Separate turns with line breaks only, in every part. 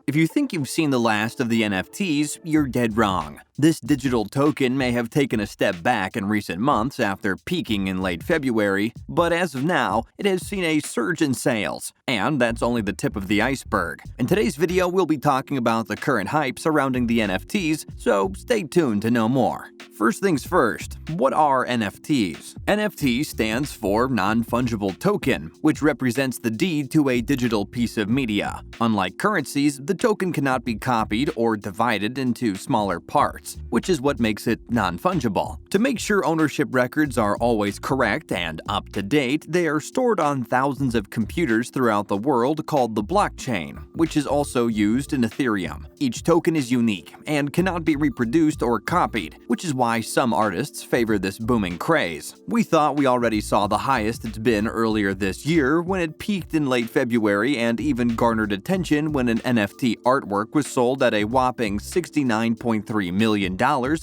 If you think you've seen the last of the NFTs, you're dead wrong. This digital token may have taken a step back in recent months after peaking in late February, but as of now, it has seen a surge in sales. And that's only the tip of the iceberg. In today's video, we'll be talking about the current hype surrounding the NFTs, so stay tuned to know more. First things first, what are NFTs? NFT stands for non-fungible token, which represents the deed to a digital piece of media. Unlike currencies, the token cannot be copied or divided into smaller parts, which is what makes it non-fungible. To make sure ownership records are always correct and up to date, they are stored on thousands of computers throughout the world called the blockchain, which is also used in Ethereum. Each token is unique and cannot be reproduced or copied, which is why some artists favor this booming craze. We thought we already saw the highest it's been earlier this year when it peaked in late February and even garnered attention when an NFT artwork was sold at a whopping $69.3 million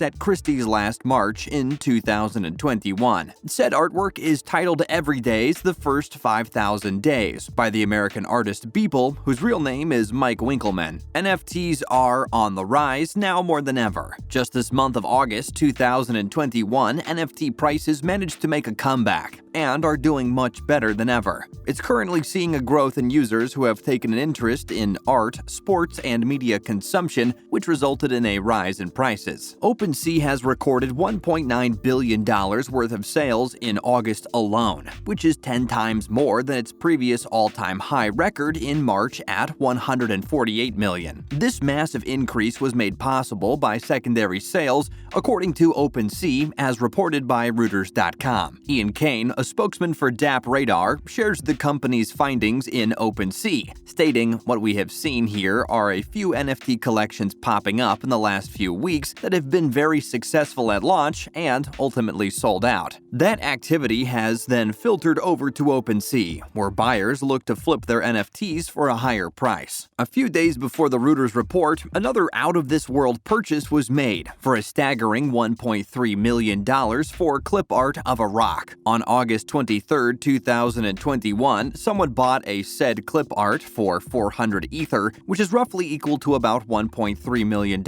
at Christie's last March in 2021. Said artwork is titled Every Day's The First 5,000 Days by the American artist Beeple, whose real name is Mike Winkelmann. NFTs are on the rise now more than ever. Just this month of August 2021, NFT prices managed to make a comeback and are doing much better than ever. It's currently seeing a growth in users who have taken an interest in art, sports, and media consumption, which resulted in a rise in prices. OpenSea has recorded $1.9 billion worth of sales in August alone, which is 10 times more than its previous all-time high record in March at $148 million. This massive increase was made possible by secondary sales, according to OpenSea, as reported by Reuters.com. Ian Kane, a spokesman for DApp Radar, shares the company's findings in OpenSea, stating, "What we have seen here are a few NFT collections popping up in the last few weeks that have been very successful at launch and ultimately sold out. That activity has then filtered over to OpenSea, where buyers look to flip their NFTs for a higher price." A few days before the Reuters report, another out-of-this-world purchase was made for a staggering $1.3 million for clip art of a rock. On August 23, 2021, someone bought a said clip art for 400 Ether, which is roughly equal to about $1.3 million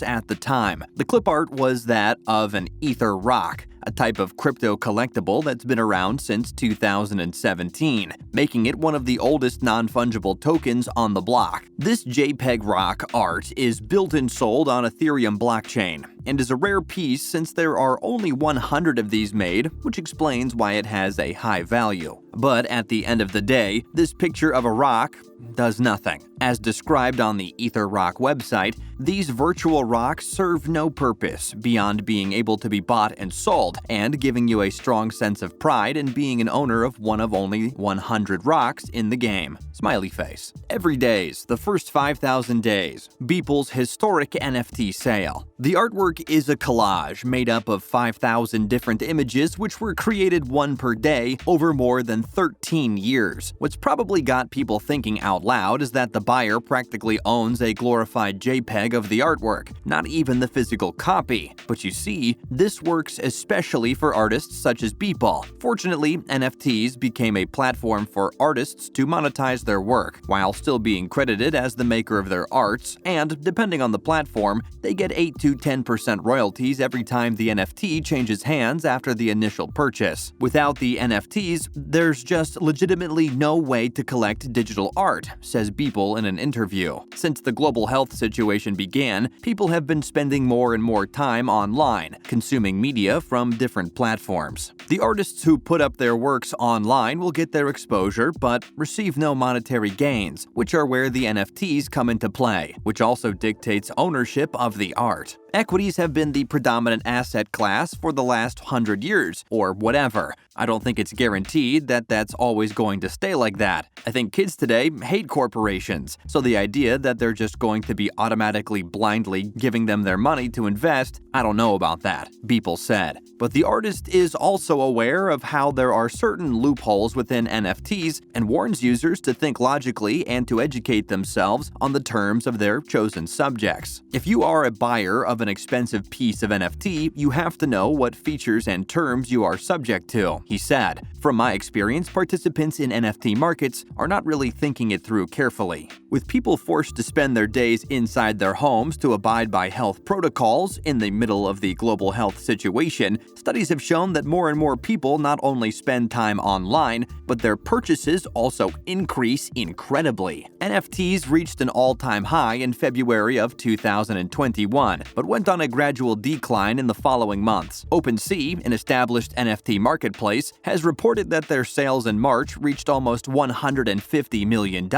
at the time. The clip art was that of an EtherRock, a type of crypto collectible that's been around since 2017, making it one of the oldest non-fungible tokens on the block. This JPEG rock art is built and sold on Ethereum blockchain, and is a rare piece since there are only 100 of these made, which explains why it has a high value. But at the end of the day, this picture of a rock does nothing. As described on the EtherRock website, these virtual rocks serve no purpose beyond being able to be bought and sold, and giving you a strong sense of pride in being an owner of one of only 100 rocks in the game. Smiley face. Every Day's The First 5,000 Days, Beeple's historic NFT sale. The artwork is a collage made up of 5,000 different images which were created one per day over more than 13 years. What's probably got people thinking out loud is that the buyer practically owns a glorified JPEG of the artwork, not even the physical copy. But you see, this works especially for artists such as Beeple. Fortunately, NFTs became a platform for artists to monetize their work, while still being credited as the maker of their arts, and depending on the platform, they get 8 to 10% royalties every time the NFT changes hands after the initial purchase. Without the NFTs, there's just legitimately no way to collect digital art, says Beeple in an interview. Since the global health situation began, people have been spending more and more time online, consuming media from different platforms. The artists who put up their works online will get their exposure but receive no monetary gains, which are where the NFTs come into play, which also dictates ownership of the art. Equities have been the predominant asset class for the last 100 years, or whatever. I don't think it's guaranteed that that's always going to stay like that. I think kids today hate corporations, so the idea that they're just going to be automatically blindly giving them their money to invest, I don't know about that, Beeple said. But the artist is also aware of how there are certain loopholes within NFTs and warns users to think logically and to educate themselves on the terms of their chosen subjects. If you are a buyer of an expensive piece of NFT, you have to know what features and terms you are subject to, he said. From my experience, participants in NFT markets are not really thinking it through carefully. With people forced to spend their days inside their homes to abide by health protocols in the middle of the global health situation, studies have shown that more and more people not only spend time online, but their purchases also increase incredibly. NFTs reached an all-time high in February of 2021, but went on a gradual decline in the following months. OpenSea, an established NFT marketplace, has reported that their sales in March reached almost $150 million,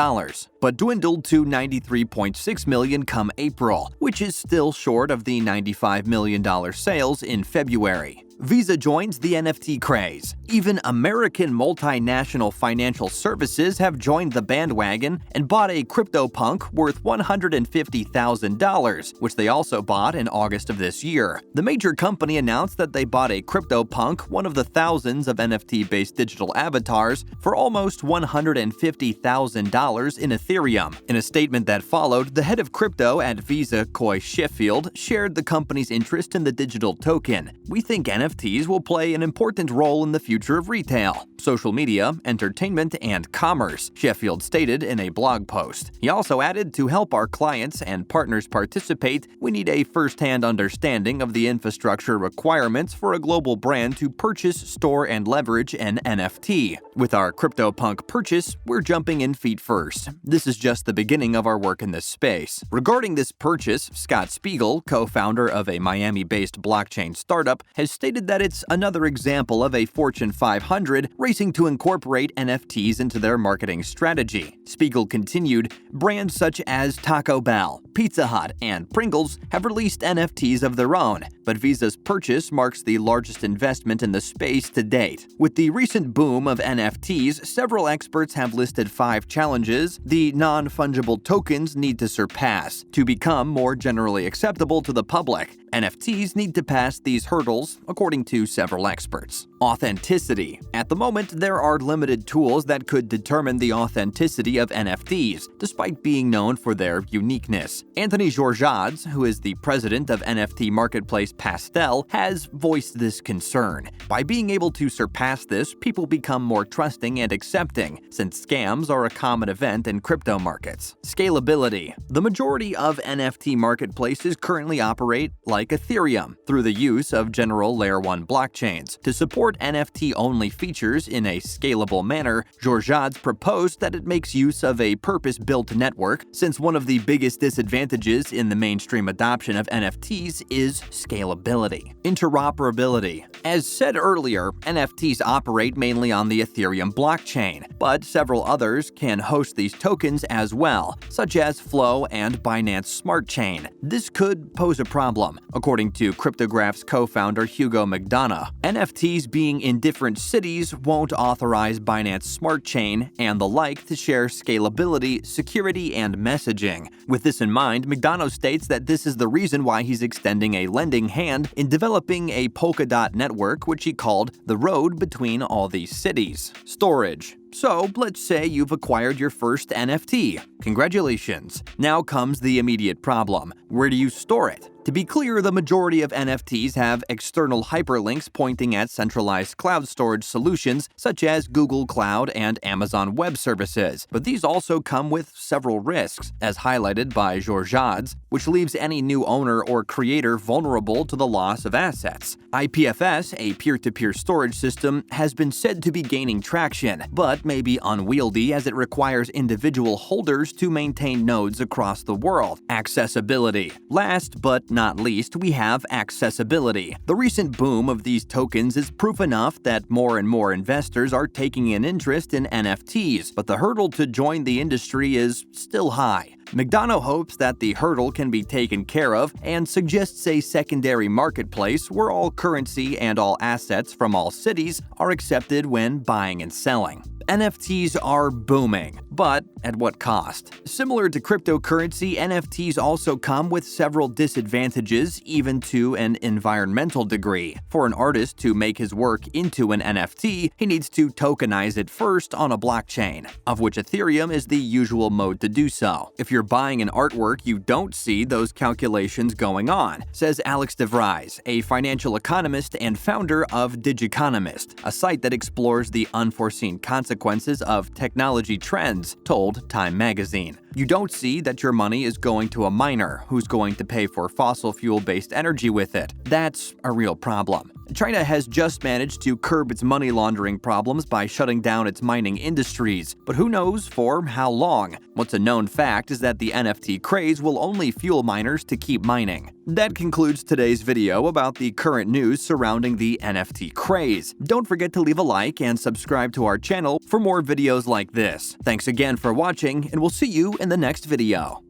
but dwindled to $93.6 million come April, which is still short of the $95 million sales in February. Visa joins the NFT craze. Even American multinational financial services have joined the bandwagon and bought a CryptoPunk worth $150,000, which they also bought in August of this year. The major company announced that they bought a CryptoPunk, one of the thousands of NFT-based digital avatars, for almost $150,000 in Ethereum. In a statement that followed, the head of crypto at Visa, Coy Sheffield, shared the company's interest in the digital token. "We think NFTs will play an important role in the future of retail, social media, entertainment, and commerce," Sheffield stated in a blog post. He also added, "To help our clients and partners participate, we need a first-hand understanding of the infrastructure requirements for a global brand to purchase, store, and leverage an NFT. With our CryptoPunk purchase, we're jumping in feet first. This is just the beginning of our work in this space." Regarding this purchase, Scott Spiegel, co-founder of a Miami-based blockchain startup, has stated that it's another example of a Fortune 500 racing to incorporate NFTs into their marketing strategy. Spiegel continued, "Brands such as Taco Bell, Pizza Hut, and Pringles have released NFTs of their own, but Visa's purchase marks the largest investment in the space to date. With the recent boom of NFTs, several experts have listed 5 challenges the non-fungible tokens need to surpass to become more generally acceptable to the public. NFTs need to pass these hurdles, according to several experts. Authenticity. At the moment, there are limited tools that could determine the authenticity of NFTs, despite being known for their uniqueness. Anthony Georgiades, who is the president of NFT marketplace Pastel, has voiced this concern. By being able to surpass this, people become more trusting and accepting, since scams are a common event in crypto markets. Scalability. The majority of NFT marketplaces currently operate like Ethereum, through the use of general Layer 1 blockchains. To support NFT-only features in a scalable manner, Georgiades proposed that it makes use of a purpose-built network, since one of the biggest disadvantages in the mainstream adoption of NFTs is scalability. Interoperability. As said earlier, NFTs operate mainly on the Ethereum blockchain, but several others can host these tokens as well, such as Flow and Binance Smart Chain. This could pose a problem, according to Cryptograph's co-founder Hugo McDonough. NFTs being in different cities won't authorize Binance Smart Chain and the like to share scalability, security, and messaging. With this in mind, McDonough states that this is the reason why he's extending a lending hand in developing a Polkadot network, which he called the road between all these cities. Storage. So, let's say you've acquired your first NFT. Congratulations. Now comes the immediate problem. Where do you store it? To be clear, the majority of NFTs have external hyperlinks pointing at centralized cloud storage solutions such as Google Cloud and Amazon Web Services, but these also come with several risks, as highlighted by Georgiades, which leaves any new owner or creator vulnerable to the loss of assets. IPFS, a peer-to-peer storage system, has been said to be gaining traction, but may be unwieldy as it requires individual holders to maintain nodes across the world. Accessibility. Last but not least, we have accessibility. The recent boom of these tokens is proof enough that more and more investors are taking an interest in NFTs, but the hurdle to join the industry is still high. McDonough hopes that the hurdle can be taken care of and suggests a secondary marketplace where all currency and all assets from all cities are accepted when buying and selling. NFTs are booming. But at what cost? Similar to cryptocurrency, NFTs also come with several disadvantages, even to an environmental degree. For an artist to make his work into an NFT, he needs to tokenize it first on a blockchain, of which Ethereum is the usual mode to do so. If you're buying an artwork, you don't see those calculations going on, says Alex DeVries, a financial economist and founder of Digiconomist, a site that explores the unforeseen consequences of technology trends, told Time magazine. You don't see that your money is going to a miner who's going to pay for fossil fuel-based energy with it. That's a real problem. China has just managed to curb its money laundering problems by shutting down its mining industries, but who knows for how long? What's a known fact is that the NFT craze will only fuel miners to keep mining. That concludes today's video about the current news surrounding the NFT craze. Don't forget to leave a like and subscribe to our channel for more videos like this. Thanks again for watching, and we'll see you in the next video.